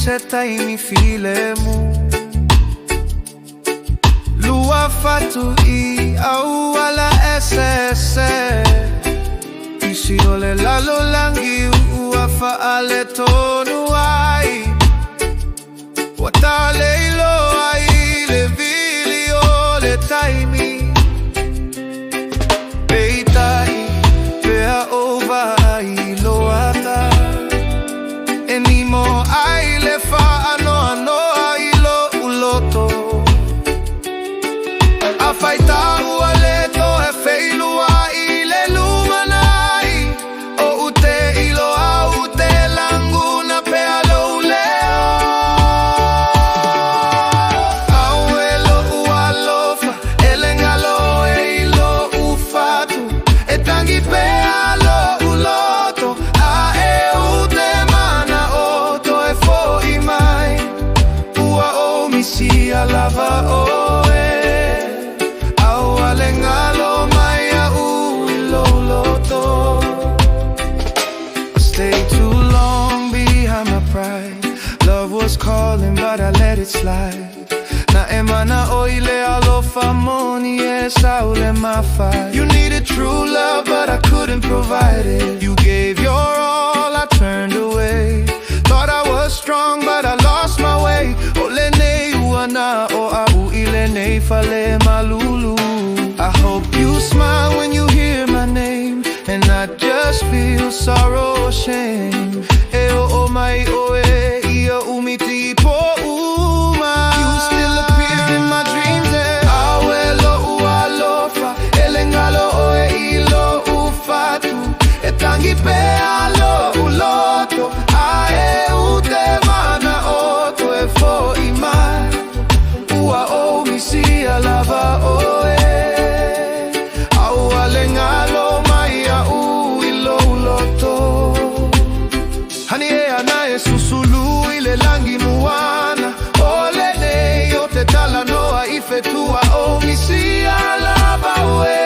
se taimi filemu Lua fatu I au ala ese Isi ole lalo langi ua faale tonu ai Watale ilo ai le vili ole taimi Peitai pea ova ai loata Enimo ai le fa ano ai lo uloto Afaita ua leto e feilua I le lumanai O ute ilo a ute langu na pea lo leo Auelo ua lofa elengalo e ilo ufatu E tangi pea lo uloto A e ute mana oto e fo I mai Ua o misia lava o e Lengalo maya ilo loto I stayed too long behind my pride Love was calling but I let it slide Na emana oile alofa moni e saule mafai You needed true love but I couldn't provide it You gave your all, I turned away Thought I was strong but I lost my way Ole nei uana o au ile nei fale malulu I hope you smile when you hear my name And not just feel sorrow or shame Eo o mai o e ia umiti po uma You still appear in my dreams Auelo ua lofa elengalo o e ilo ufatu E tangi pea lo uloto A e ute mana oto e fo I mai Ua o misia lava o e Lengalo maya ilo loto Hani e ana e susulu ile langi muana Ole ne yo te tala noa ifetua o misia lava we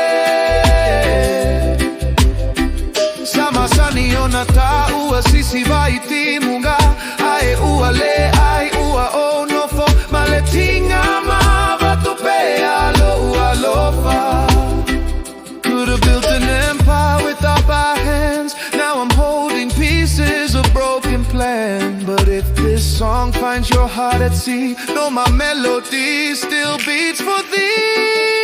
Sama sani ona ta ua sisi vai timunga Ae ua le ai ua o nofo Maletinga mava tupea lo ua lofa Could've built an empire with our hands Now I'm holding pieces of broken plan But if this song finds your heart at sea Know my melody still beats for thee